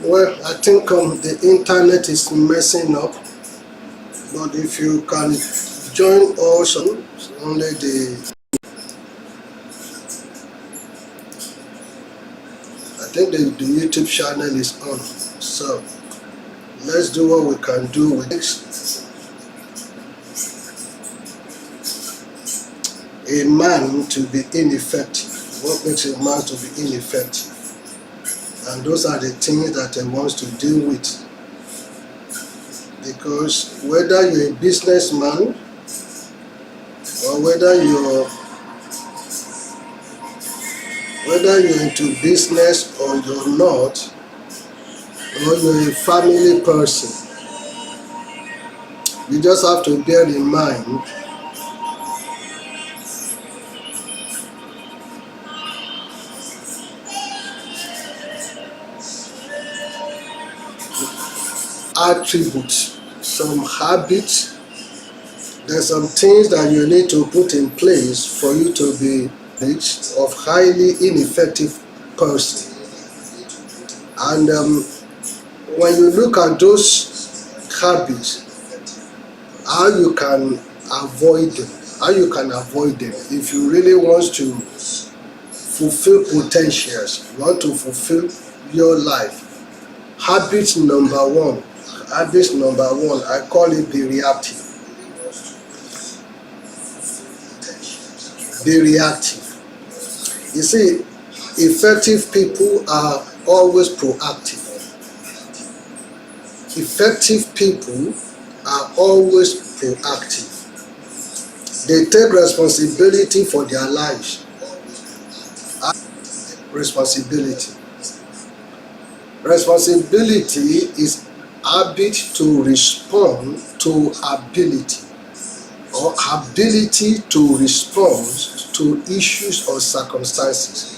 Well, I think the internet is messing up, but if you can join us on only I think the YouTube channel is on. So let's do what we can do with this. A man to be ineffective. What makes a man to be ineffective? And those are the things that he wants to deal with. Because whether you're a businessman or whether you're into business or you're not, or you're a family person, you just have to bear in mind attributes, some habits. There's some things that you need to put in place for you to be of highly ineffective person. And when you look at those habits, how you can avoid them, if you really want to fulfill potentials, you want to fulfill your life. Habit number one, I call it be reactive. Be reactive. You see, effective people are always proactive. Effective people are always proactive. They take responsibility for their lives. Responsibility is habit to respond to ability, or ability to respond to issues or circumstances.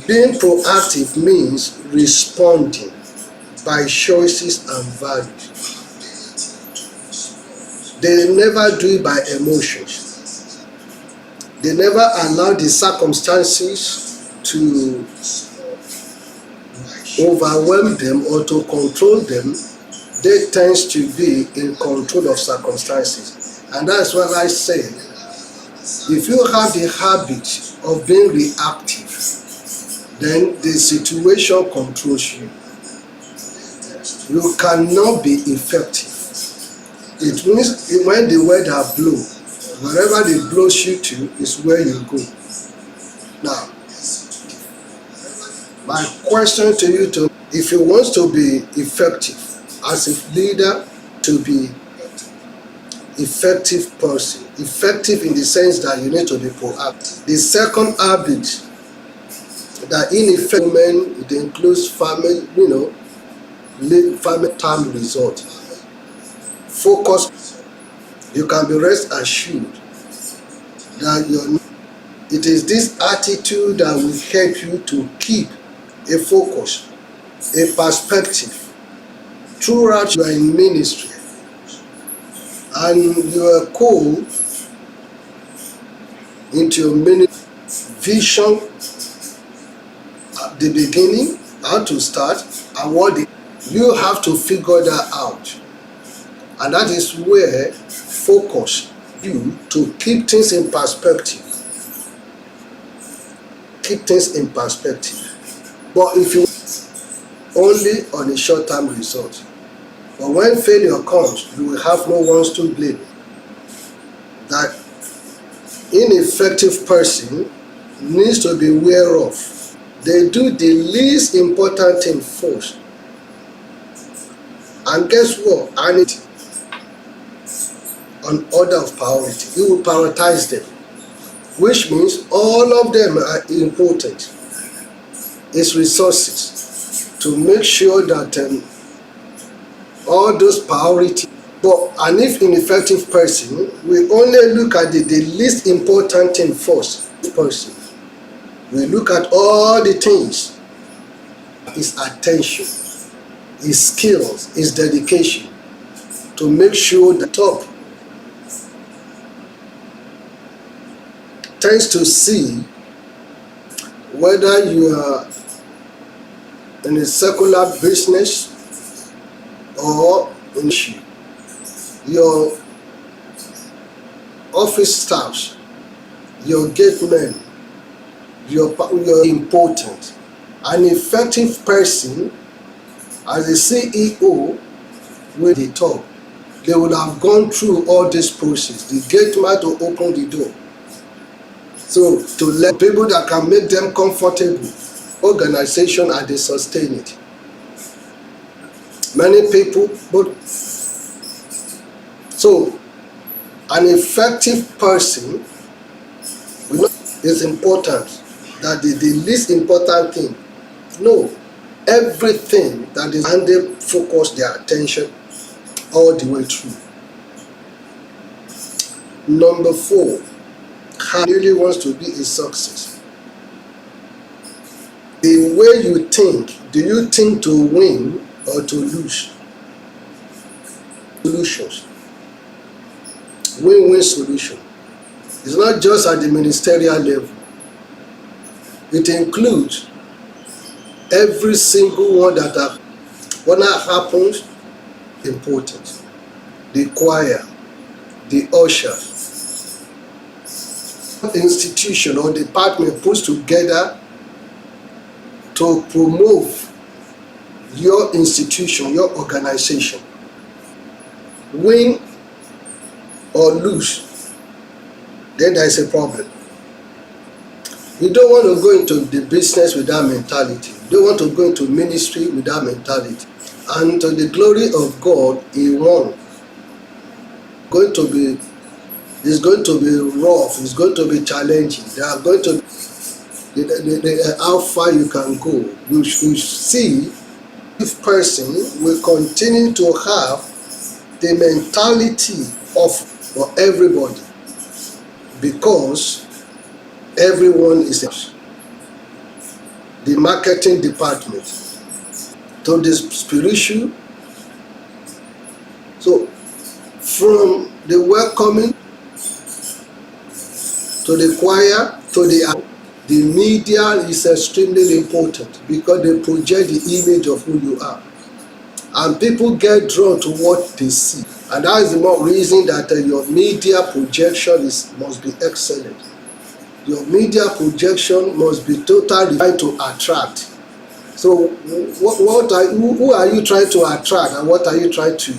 Being proactive means responding by choices and values. They never do it by emotions. They never allow the circumstances to overwhelm them or to control them. They tend to be in control of circumstances. And that's what I say. If you have the habit of being reactive, then the situation controls you. You cannot be effective. It means when the weather blows, wherever it blows you to is where you go. Now, my question to you, if you want to be effective as a leader, to be effective person, effective in the sense that you need to be proactive. The second habit that ineffective men, it includes family, family time result. Focus. You can be rest assured that it is this attitude that will help you to keep a focus, a perspective throughout you are in ministry, and you are called into your ministry vision at the beginning, how to start, and what you have to figure that out. And that is where focus you to keep things in perspective. Keep things in perspective. But if you only on a short-term result, but when failure comes, you will have no one to blame. That ineffective person needs to be aware of. They do the least important thing first. And guess what? And it on order of priority. You will prioritize them, which means all of them are important. It's resources to make sure that all those priorities. But an ineffective person will only look at the least important thing first. Person will look at all the things. His attention, his skills, his dedication to make sure the top tends to see whether you are in a secular business or in your office staffs, your gate men, you're important. An effective person as a CEO with the top, they would have gone through all this process. The gate man to open the door. So to let people that can make them comfortable, organization and they sustain it. Many people, but so an effective person is important. That is the least important thing. No, everything that is, and they focus their attention all the way through. Number 4, how really wants to be a success. The way you think, do you think to win or to lose? Solutions. Win-win solution. It's not just at the ministerial level. It includes every single one that when that happens, important. The choir, the usher, institution or department puts together to promote your institution, your organization. Win or lose, then there is a problem. You don't want to go into the business with that mentality. You don't want to go into ministry with that mentality. And to the glory of God, He won. It's going to be rough. It's going to be challenging. There are going to be how far you can go. You should see if person will continue to have the mentality of for everybody, because everyone is the marketing department to the spiritual. So from the welcoming to the choir to the media is extremely important, because they project the image of who you are, and people get drawn to what they see, and that is the more reason that your media projection must be excellent. Your media projection must be totally trying to attract. So who are you trying to attract, and what are you trying to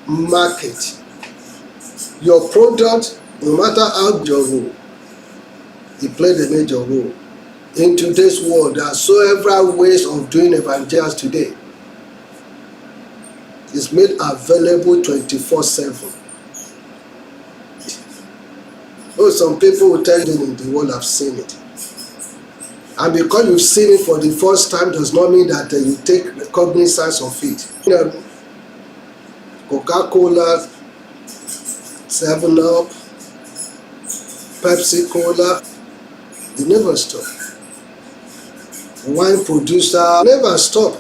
market? Your product, no matter how good your role, it plays a major role. In today's world, there are several ways of doing evangelism today. It's made available 24/7. Oh, some people will tell you in the world have seen it. And because you've seen it for the first time does not mean that you take cognizance of it. Coca-Cola, 7-Up, Pepsi-Cola, they never stop. Wine producer never stop.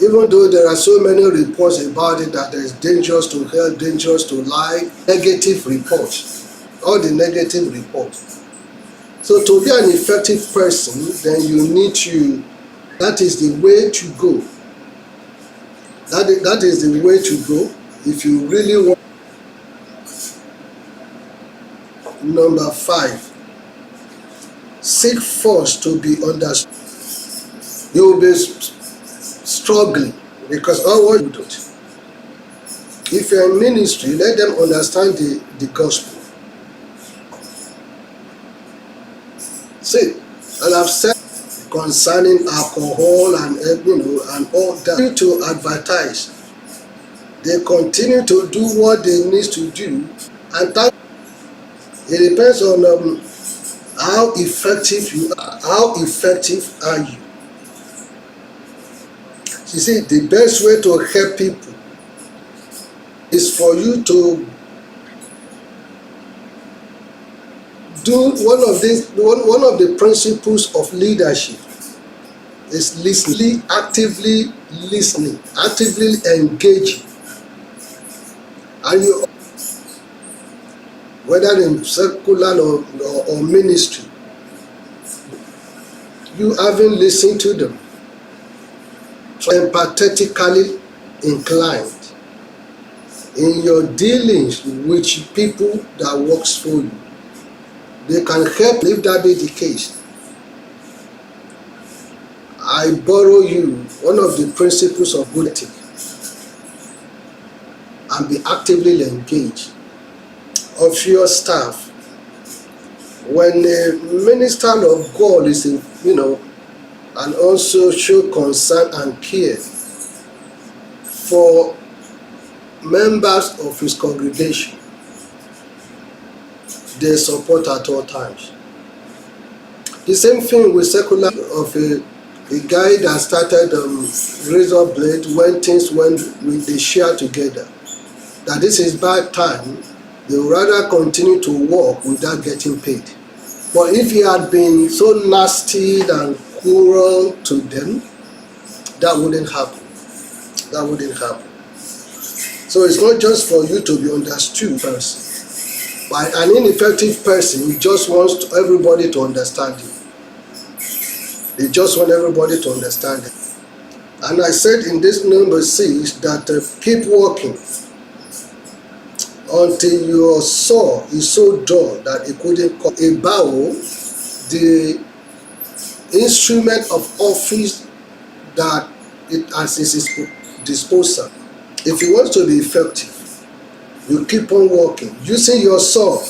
Even though there are so many reports about it that it's dangerous to health, dangerous to life, negative reports, all the negative reports. So to be an effective person, then you need to, that is the way to go. That is the way to go if you really want. Number 5, seek first to be understood. You will be struggling because all what you do. If you're in ministry, let them understand the gospel. See, as I've said concerning alcohol and and all that, to advertise, they continue to do what they need to do, and that it depends on how effective you are. How effective are you? You see, the best way to help people is for you to do one of the principles of leadership is listening, actively listening, actively engaging. And you, whether in secular or ministry, you having listened to them, empathetically inclined in your dealings with people that works for you. They can help if that be the case. I borrow you one of the principles of good ethic, and be actively engaged of your staff. When a minister of God is in, and also show concern and care for members of his congregation, they support at all times. The same thing with secular of a guy that started razor blade when things went with the share together. That this is bad time, they would rather continue to work without getting paid. But if he had been so nasty and cruel to them, that wouldn't happen. That wouldn't happen. So it's not just for you to be understood first. By an ineffective person, he just wants everybody to understand him. They just want everybody to understand it. And I said in this number 6 that keep working until your saw is so dull that it couldn't cut. A bow, the instrument of office that it has its disposal. If you want to be effective, you keep on working, using your saw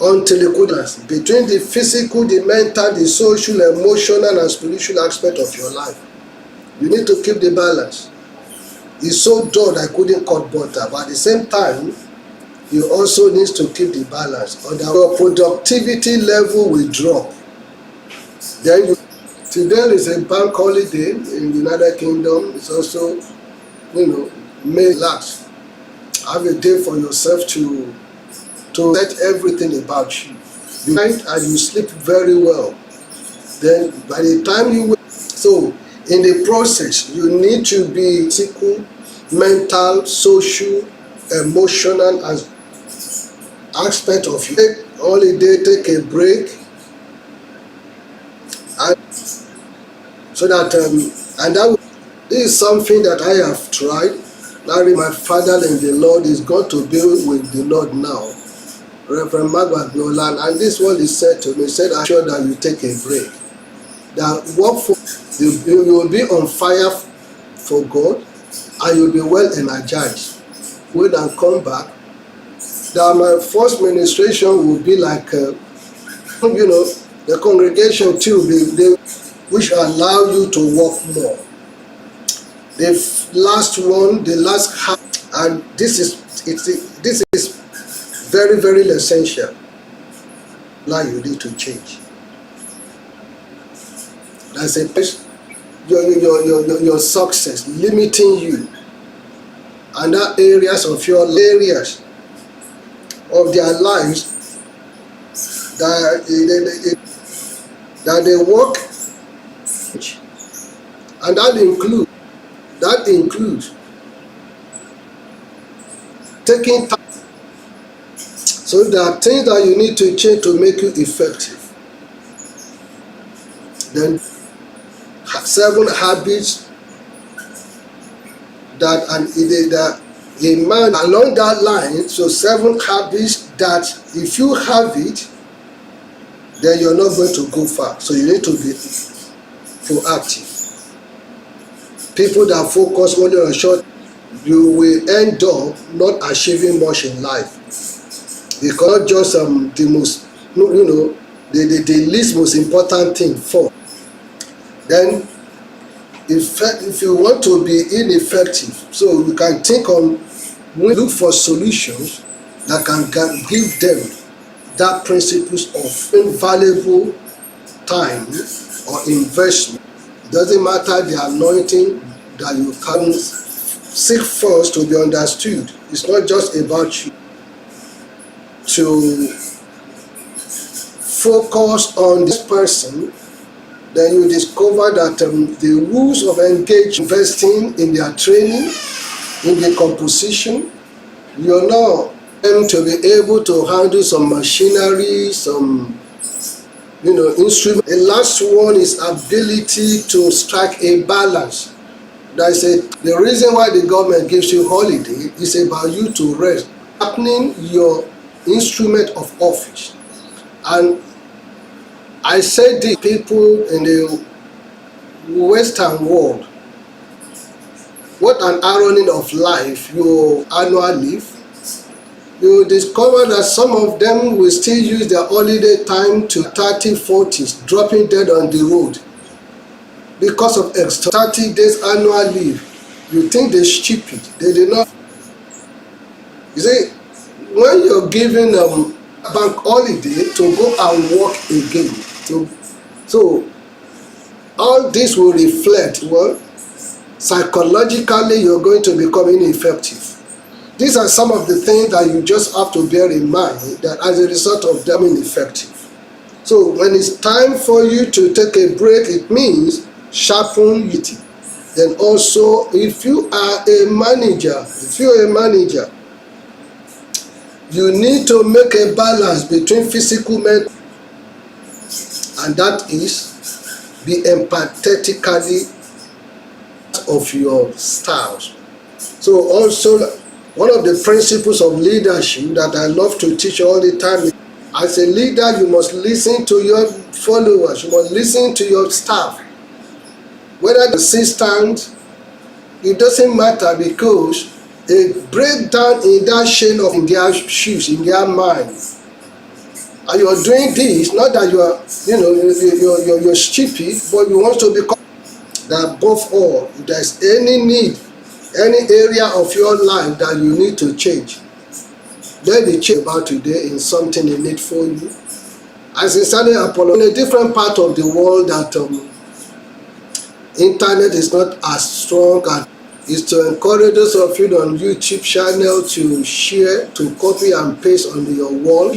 until it could last. Between the physical, the mental, the social, emotional, and spiritual aspect of your life, you need to keep the balance. It's so dull that I couldn't cut butter, but at the same time, you also need to keep the balance, or your productivity level will drop. Then today is a bank holiday in the United Kingdom. It's also, May last. Have a day for yourself to set everything about you. You eat and you sleep very well. Then by the time you wake, so in the process, you need to be physical, mental, social, emotional as aspect of you. Take holiday, take a break, and so that this is something that I have tried. Larry, my father in the Lord, is going to be with the Lord now, Reverend Magwagnolan, and this one he said to me, he said, I'm sure that you take a break. That work for you will be on fire for God, and you'll be well energized. When I come back, that my first ministration will be like, the congregation too, which allow you to work more. The last one, the last half, and this is very, very essential. Now you need to change. That's a your success limiting you, and that areas of your areas of their lives that they work, and that includes taking time. So there are things that you need to change to make you effective. Then 7 habits that a man along that line. So 7 habits that if you have it, then you're not going to go far. So you need to be proactive. People that focus only on short, you will end up not achieving much in life. Because just the most, the least most important thing for. Then, if you want to be ineffective, so you can think on, look for solutions that can give them that principles of invaluable time or investment. It doesn't matter the anointing that you can seek first to be understood. It's not just about you to focus on this person. Then you discover that the rules of investing in their training, in the composition, you're now to be able to handle some machinery, some instrument. The last one is ability to strike a balance. The reason why the government gives you holiday is about you to rest, happening your instrument of office. And I said this, people in the Western world, what an irony of life, your annual leave, you discover that some of them will still use their holiday time to 30, 40s, dropping dead on the road because of extra 30 days annual leave. You think they're stupid. They did not. You see, when you're given bank holiday to go and work again, so all this will reflect, well, psychologically you're going to become ineffective. These are some of the things that you just have to bear in mind, that as a result of them ineffective. So when it's time for you to take a break, it means sharpen it. Then also, if you're a manager, you need to make a balance between physical mental, and that is be empathetically of your styles. So also, one of the principles of leadership that I love to teach all the time is, as a leader, you must listen to your followers, you must listen to your staff. Whether the assistant, it doesn't matter, because a breakdown in that chain of in their shoes, in their mind. And you are doing this, not that you are, you're stupid, but you want to become that. Above all, if there's any need, any area of your life that you need to change, let the change about today in something in it for you. I sincerely apologize. In a different part of the world that internet is not as strong, and is to encourage those of you on YouTube channel to share, to copy and paste on your wall.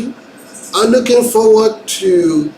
I'm looking forward to